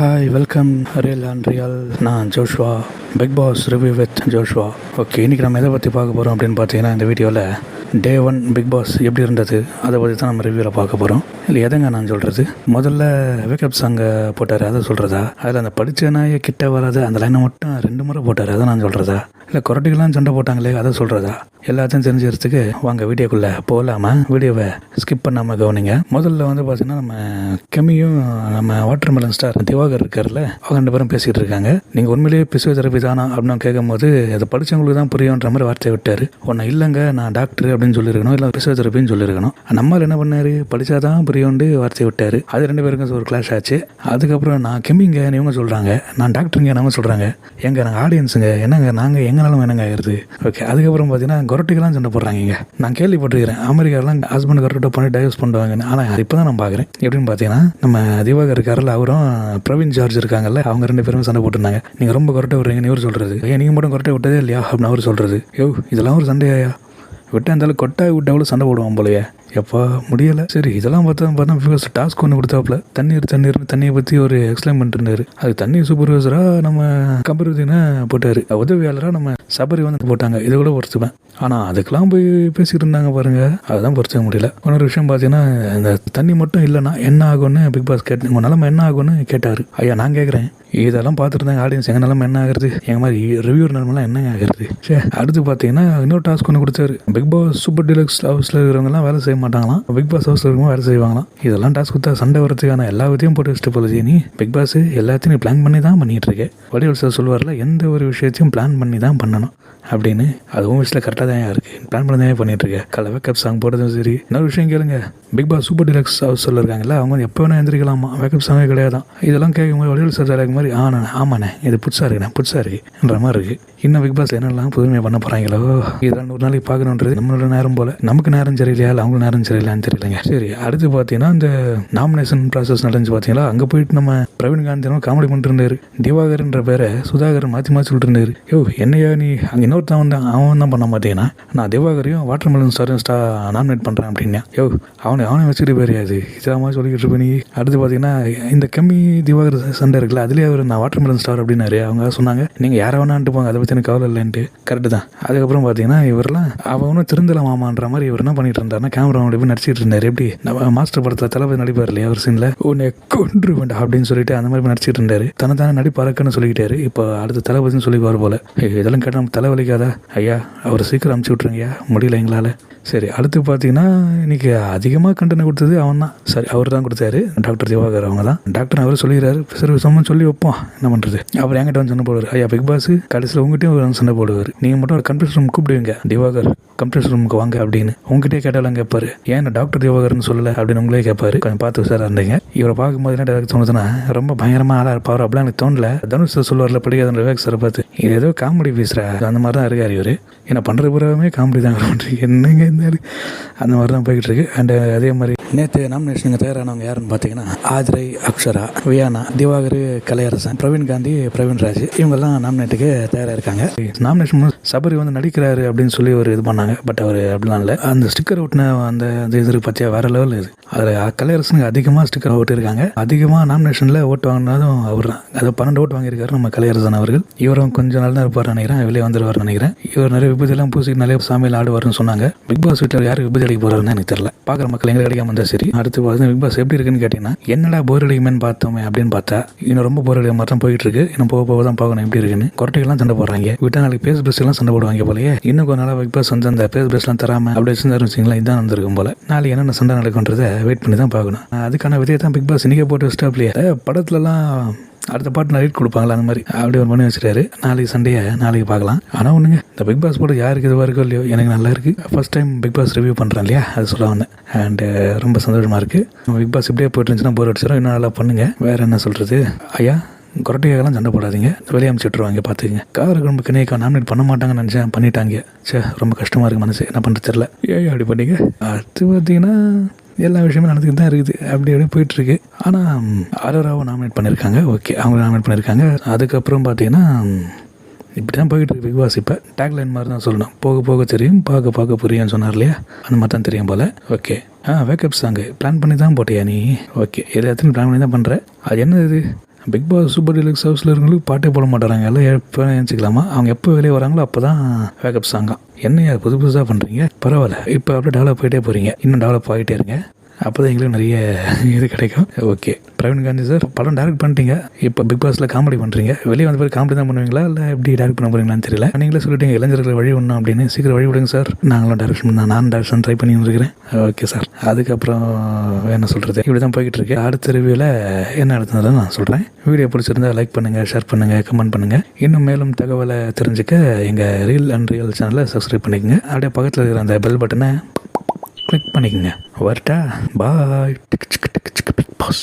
Hi welcome real and real. நான் Joshua, Bigg Boss review with Joshua. Okay, இன்றைக்கி நம்ம எதை பற்றி பார்க்க போகிறோம் அப்படின்னு பார்த்தீங்கன்னா, இந்த வீடியோவில் டே 1 பிக் பாஸ் எப்படி இருந்தது அதை பற்றி தான் நம்ம ரிவ்யூவில் பார்க்க போகிறோம். இல்லை எதைங்க நான் சொல்கிறது, முதல்ல வேக்கப் சாங்கை போட்டார் அதை சொல்கிறதா, அதில் அந்த படித்த நாயை கிட்ட வராது அந்த லைனை மட்டும் 2 முறை போட்டார் அதை நான் சொல்கிறதா, இல்லை கொரட்டிக்கெல்லாம் சண்டை போட்டாங்களே அதை சொல்கிறதா, எல்லாத்தையும் தெரிஞ்சுக்கிறதுக்கு வாங்க வீடியோக்குள்ளே போகலாமல் வீடியோவை ஸ்கிப் பண்ணாமல் கவனிங்க. முதல்ல வந்து பார்த்தீங்கன்னா, நம்ம கெமியும் நம்ம வாட்டர் மெலன் ஸ்டார் திவாகர் இருக்கார்ல, அவங்க 2 பேரும் பேசிகிட்டு இருக்காங்க. நீங்கள் உண்மையிலேயே பிசியோதெரபி தானா அப்படின்னு கேட்கும்போது, அதை படித்தவங்களுக்கு தான் புரியுன்ற மாதிரி வார்த்தையை விட்டார். ஒன்று இல்லைங்க நான் டாக்டர் அப்படின்னு சொல்லியிருக்கணும், இல்லை பிசியோதெரபின்னு சொல்லியிருக்கணும். நம்மளால் என்ன பண்ணார், படித்தாதான் புரியும்னு வார்த்தையை விட்டார். அது 2 பேருக்கும் ஒரு கிளாஷ் ஆச்சு. அதுக்கப்புறம் நான் கெமிங்க இவங்க சொல்கிறாங்க, நான் டாக்டருங்க நம்ம சொல்கிறாங்க, எங்க நாங்கள் ஆடியன்ஸுங்க என்னங்க நாங்கள் எங்கனாலும் என்னங்க ஆயிடுது. ஓகே, அதுக்கப்புறம் பார்த்தீங்கன்னா கொரட்டிக்கெல்லாம் சண்டை போடுறாங்க. நான் கேள்விப்பட்டிருக்கிறேன் அமெரிக்காலாம் ஹஸ்பண்ட் கொரட்டை பண்ணி டைவர்ஸ் பண்ணுவாங்க. ஆனால் இப்போ தான் நான் பார்க்குறேன். எப்படின்னு பார்த்தீங்கன்னா, நம்ம திவாகர் இருக்காரில் அவரும் பிரவீன் ஜார்ஜ் இருக்காங்கல்ல, அவங்க 2 பேரும் சண்டை போட்டுருந்தாங்க. நீங்கள் ரொம்ப கொரட்டை விட்றீங்கன்னு இவர் சொல்கிறது, ஏன் நீங்கள் மட்டும் கொரட்டை விட்டதே இல்லையா அப்படின்னு அவர் சொல்கிறது. இதெல்லாம் ஒரு சண்டையா விட்டா இருந்தாலும் கொட்டாய் விட்டாவில் சண்டை போடுவான் போலையே, எப்போ முடியலை. சரி, இதெல்லாம் பார்த்தா டாஸ்க் ஒன்று கொடுத்தாப்புல, தண்ணியை பற்றி ஒரு எக்ஸ்பிளைன் பண்ணிருந்தாரு. அது தண்ணி சூப்பர்வைசராக நம்ம கம்பருதினை போட்டார், உதவியாளராக நம்ம சபரி வந்து போட்டாங்க. இது கூட பொறுத்துப்பேன். ஆனால் அதுக்கெல்லாம் போய் பேசிக்கிட்டு இருந்தாங்க பாருங்க, அதுதான் பொறுத்துக்க முடியல. இன்னொரு விஷயம் பார்த்தீங்கன்னா, இந்த தண்ணி மட்டும் இல்லைன்னா என்ன ஆகும்னு பிக் பாஸ் கேட்டு, உங்கள் நிலமை என்ன ஆகும்னு கேட்டார். ஐயா நான் கேட்குறேன், இதெல்லாம் பார்த்துட்டு இருந்தாங்க ஆடியன்ஸ், எங்கள் நிலமை என்ன ஆகுறது, எங்கள் மாதிரி ரிவ்யூர் நிலமெல்லாம் என்ன ஆகுறது. சரி, அடுத்து பார்த்தீங்கன்னா இன்னொரு டாஸ்க் ஒன்று கொடுத்தாரு. பிக் பாஸ் சூப்பர் டீலக்ஸ் ஹவுஸில் இருக்கிறவங்கலாம் வேலை செய்ய மாட்டாங்களாம், பிக் பாஸ் ஹவுஸில் இருக்கவங்க வேலை செய்வாங்களாம். இதெல்லாம் டாஸ்க் கொடுத்தா சண்டை வரதுக்கான எல்லாத்தையும் போட்டு வச்சுட்டு போகுது. நீ பிக் பாஸ் எல்லாத்தையும் நீ பிளான் பண்ணி தான் பண்ணிகிட்டு இருக்கேன். வடிவல் சார் சொல்லுவார்ல, எந்த ஒரு விஷயத்தையும் பிளான் பண்ணி தான் பண்ணணும் அப்படின்னு. அதுவும் விஷயத்தில் கரெக்டாக தான் இருக்குது, பிளான் பண்ணி தான் பண்ணிகிட்டு இருக்கேன். கலை வேக்கப் சாங் போடுறதும் சரி. இன்னொரு விஷயம் கேளுங்க, Bigg Boss super deluxe house இருக்காங்கல்ல, அவங்க வந்து எப்போ வேணால் எழுந்திரிக்கலாமா, வேக்கப் சாங்கே கிடையாதான். இதெல்லாம் கேட்கும்போது வடிவல் சார் கேட்கும் மாதிரி ஆமாண்ணே இது புதுசாக இருக்குன்ற மாதிரி இருக்குது. இன்னும் பிக் பாஸ் என்னெல்லாம் புதுமையாக பண்ண போகிறாங்களோ, இதெல்லாம் 100 நாளைக்கு பார்க்கணுன்றது நம்மளோட நேரம் போல். நமக்கு நேரம் சரியில்லையா இல்லை அவங்க நேரம் சரியில்லையான்னு தெரியலைங்க. சரி, அடுத்து பார்த்தீங்கன்னா இந்த நாமினேஷன் ப்ராசஸ் நடந்துச்சு பார்த்தீங்களா, அங்கே போயிட்டு நம்ம பிரவீன் காந்தி காமெடி பண்ணிட்டு இருந்தார். திவாகர்ன்ற பேரை சுதாகர் மாற்றி சொல்லிட்டு இருந்தார். என்னையா நீ அங்கே இன்னொருத்தான் வந்து அவன் தான் பண்ண மாட்டேங்கன்னா, நான் திவாகரையும் வாட்டர் மெலன் ஸ்டாரையும் நாமினேட் பண்ணுறேன் அப்படின்னா, அவனை வச்சுட்டு பேரியாது இதாமல் சொல்லிக்கிட்டு இருப்பேன் நீ. அடுத்து பார்த்தீங்கன்னா இந்த கம்மி திவாகர் சண்டை இருக்குல்ல, அதுலேயே அவர் நான் வாட்டர் மெலன் ஸ்டார் அப்படின்னாரு. அவங்க சொன்னாங்க நீங்கள் யாரை வேணான்ட்டு போங்க, அதை பற்றி எனக்கு கவலை இல்லைன்ட்டு. கரெக்டு தான். அதுக்கப்புறம் பார்த்தீங்கன்னா இவரெல்லாம் அவனும் திருந்தலாமான்ற மாதிரி இவர் என்ன பண்ணிட்டு இருந்தாருன்னா, கேமரா போய் நடிச்சிட்டு இருந்தார். எப்படி நம்ம மாஸ்டர் படத்தில் தளபதி நடிப்பார் இல்லையா, அவர் சீனில் உன்னை கொன்று வேண்டாம் அப்படின்னு சொல்லிட்டு அந்த மாதிரி நடிச்சிட்டு இருந்தார். தனத்தானே நடிப்பாருக்குன்னு சொல்லிக்கிட்டாரு. இப்போ அடுத்த தளபதினு சொல்லிக்குவார் போல. இதெல்லாம் கேட்டால் நம்ம தலைவலிக்காதா ஐயா, அவர் சீக்கிரம் அனுப்பிச்சி விட்ருங்கய்யா, முடியல எங்களால். சரி, அடுத்து பார்த்தீங்கன்னா இன்றைக்கி அதிகமாக கண்டனை கொடுத்தது அவன் தான். சரி, அவர் தான் கொடுத்தாரு, டாக்டர் திவாகர். அவங்க தான் டாக்டர். அவர் சொல்லிடுறாரு, சரி சொம்மன் சொல்லி வைப்போம் என்ன பண்ணுறது. அவர் என்கிட்ட வந்து சண்டை போடுவார். ஐயா பிக் பாஸ் கடைசியில் உங்ககிட்டயும் ஒரு சண்டை போடுவார். நீங்கள் மட்டும் ஒரு கன்ஃபரன்ஸ் ரூம் கூப்பிடுவீங்க, திவாகர் கன்ஃபரன்ஸ் ரூமுக்கு வாங்க அப்படின்னு. உங்ககிட்டே கேட்டாலும் கேட்பாரு, ஏன் டாக்டர் திவாகர்னு சொல்லலை அப்படின்னு உங்களே கேட்பாரு. கொஞ்சம் பார்த்து சார் இருந்தீங்க. இவரை பார்க்கும்போது என்ன டேரக்ட் தோணுதுன்னா, ரொம்ப பயங்கரமாக ஆளாக இருப்பார் அப்படிலாம் எனக்கு தோணல. தனுஷ் சார் சொல்லுவார்ல படிக்காத விவேக் சாரை பார்த்து, இது ஏதோ காமெடி பேசுகிற அந்த மாதிரி தான் இருக்கார் இவர். ஏன்னா பண்ணுறது பூராவே காமெடி தான் என்னங்க இருந்தாலும் அந்த மாதிரி தான் போய்கிட்டு இருக்கு. அண்ட் அதே மாதிரி நேற்று நாமினேஷனுக்கு தயாரானவங்க யாருன்னு பார்த்தீங்கன்னா, ஆதிரை, அக்ஷரா, வியானா, திவாகர், கலையரசன், பிரவீன் காந்தி, பிரவீன் ராஜ், இவங்கெல்லாம் நாமினேட்டுக்கு தயாராக இருக்காங்க. நாமினேஷன் சபரி வந்து நடிக்கிறாரு அப்படின்னு சொல்லி ஒரு இது பண்ணாங்க. பட் அவர் அப்படிலாம் இல்லை. அந்த ஸ்டிக்கர் ஓட்டின அந்த இது பற்றியா வேற லெவல் இது. அதில் கலையரசனுக்கு அதிகமாக ஸ்டிக்கர் ஓட்டு இருக்காங்க. அதிகமாக நாமினேஷனில் ஓட்டு வாங்கினதும் அவர் தான். அதை 12 ஓட்டு வாங்கியிருக்காரு நம்ம கலையரசன் அவர்கள். இவரும் கொஞ்சம் நாள் தான் இருப்பார் நினைக்கிறேன், வெளியே வந்துடுவார் நினைக்கிறேன். இவர் நிறைய விபதியெல்லாம் பூசி நிறைய சாமியில் ஆடுவார்னு சொன்னாங்க. பிக் பாஸ் வீட்டில் யாருக்கு விபதி அடிக்க போகிறாருன்னு எனக்கு தெரியல. பார்க்குற மக்கள் எங்கே கிடைக்காம இருந்தால் சரி. அடுத்து பார்த்தீங்கன்னா பிக் பாஸ் எப்படி இருக்குன்னு கேட்டிங்கன்னா, என்னடா போர் அடிக்குமேன்னு பார்த்தோமே அப்படின்னு பார்த்தா இன்னும் ரொம்ப போர் அடிக்க மாதிரி தான் போயிட்டு இருக்கு. இன்னும் போக தான் பார்க்கணும் எப்படி இருக்குன்னு. கொரட்டைகள்லாம் சண்டை போடுறாங்க. விட்டா நாளைக்கு பேஸ் பிரஸ் எல்லாம் சண்டை போடுவாங்க போலயே. இன்னும் கொஞ்ச நாளாக பிக் பாஸ் வந்து அந்த பேஸ் பிரஸ்லாம் தராமல் அப்படி வச்சுருந்தா இதான் வந்திருக்கும் போல. நாளைக்கு என்னென்ன சண்டை நடக்குன்றதை வெயிட் பண்ணி தான் பார்க்கணும். அதுக்கான விதையை தான் பிக் பாஸ் இன்றைக்கே போட்டு வச்சுட்டாப்லையே. படத்துலலாம் அடுத்த பாட்டு நைட் கொடுப்பாங்களா அந்த மாதிரி அப்படி ஒரு பண்ணி வச்சுட்டாரு. நாளைக்கு சண்டையை நாளைக்கு பார்க்கலாம். ஆனால் ஒன்றுங்க, இந்த பிக் பாஸ் போட யாருக்கு இதுவாக இருக்கோ இல்லையோ, எனக்கு நல்லா இருக்குது. First time Bigg Boss review பண்ணுறேன் இல்லையா, அது சொல்ல வந்தேன். அண்டு ரொம்ப சந்தோஷமாக இருக்குது. பிக் பாஸ் இப்படியே போயிட்டு இருந்துச்சுன்னா போர் அடிச்சிடும். இன்னும் நல்லா பண்ணுங்கள். வேறு என்ன சொல்கிறது ஐயா, கொரட்டையெல்லாம் சண்டை போடாதீங்க, வெளியே அமுச்சு விட்ருவாங்க பார்த்துக்குங்க. காரக்குழம்பு கணியக்கா நாமினேட் பண்ண மாட்டாங்கன்னு நினச்சேன், பண்ணிட்டாங்க. சே, ரொம்ப கஷ்டமாக இருக்குது மனசு, என்ன பண்ணுறது தெரியல. அப்படி பண்ணிங்க. அடுத்து பார்த்தீங்கன்னா எல்லா விஷயமும் நடந்துக்கிட்டு தான் இருக்குது. அப்படியே போயிட்டுருக்கு. ஆனால் அரோராவை நாமினேட் பண்ணியிருக்காங்க. ஓகே, அவங்க நாமினேட் பண்ணியிருக்காங்க. அதுக்கப்புறம் பார்த்தீங்கன்னா இப்படி தான் போய்கிட்டு இருக்கு பிக் பாஸ். இப்போ டேக்லைன் மாதிரி தான் சொல்லணும், போக போக தெரியும், பார்க்க புரியும்னு சொன்னார் இல்லையா, அந்த மாதிரி தான் தெரியும் போல். ஓகே, வேக்கப் சாங்கு பிளான் பண்ணி தான் போட்டியா நீ? ஓகே, எல்லாத்தையும் பிளான் பண்ணி தான் பண்ணுற. அது என்ன இது பிக் பாஸ் சூப்பர் டீலக்ஸ் ஹவுஸில் இருக்கவங்களுக்கு பாட்டே போட மாட்டாங்க. எல்லாம் எப்போ நினச்சிக்கலாமா, அவங்க எப்போ வெளியே வராங்களோ அப்போ தான் வேக்கப் சாங்கா. என்னையா புது புதுசாக பண்ணுறீங்க, பரவாயில்ல, இப்போ அப்படியே டெவலப் ஆகிட்டே போகிறீங்க, இன்னும் டெவலப் ஆகிட்டே இருங்க, அப்போ தான் எங்களுக்கு நிறைய இது கிடைக்கும். ஓகே பிரவீன் காந்தி சார், படம் டேரக்ட் பண்ணிட்டீங்க, இப்போ பிக் பாஸில் காமெடி பண்ணுறீங்க, வெளியே வந்த பிறகு காமெடி தான் பண்ணுவீங்களா இல்லை எப்படி டேரக்ட் பண்ண போகிறீங்களான்னு தெரியல. நீங்களே சொல்லிட்டீங்க இளைஞர்கள் வழி ஒன்றும் அப்படின்னு, சீக்கிரம் வழி விடுங்க சார், நாங்களும் டேரக்ஷன் தான், நான் டேரக்ஷன் ட்ரை பண்ணிட்டு இருக்கிறேன். ஓகே சார், அதுக்கப்புறம் என்ன சொல்கிறது, இப்படி தான் போய்கிட்டு இருக்கு. அடுத்த ரிவ்யூவில் என்ன நடந்ததுன்னு நான் சொல்கிறேன். வீடியோ பிடிச்சிருந்தா லைக் பண்ணுங்கள், ஷேர் பண்ணுங்கள், கமெண்ட் பண்ணுங்கள். இன்னும் மேலும் தகவலை தெரிஞ்சுக்க எங்கள் ரீல் அண்ட் ரியல் சேனலை சப்ஸ்கிரைப் பண்ணிக்கோங்க. அப்படியே பக்கத்தில் இருக்கிற அந்த பெல் பட்டனை கிளிக் பண்ணிக்கோங்க. வரட்டா, பாய். Big pass.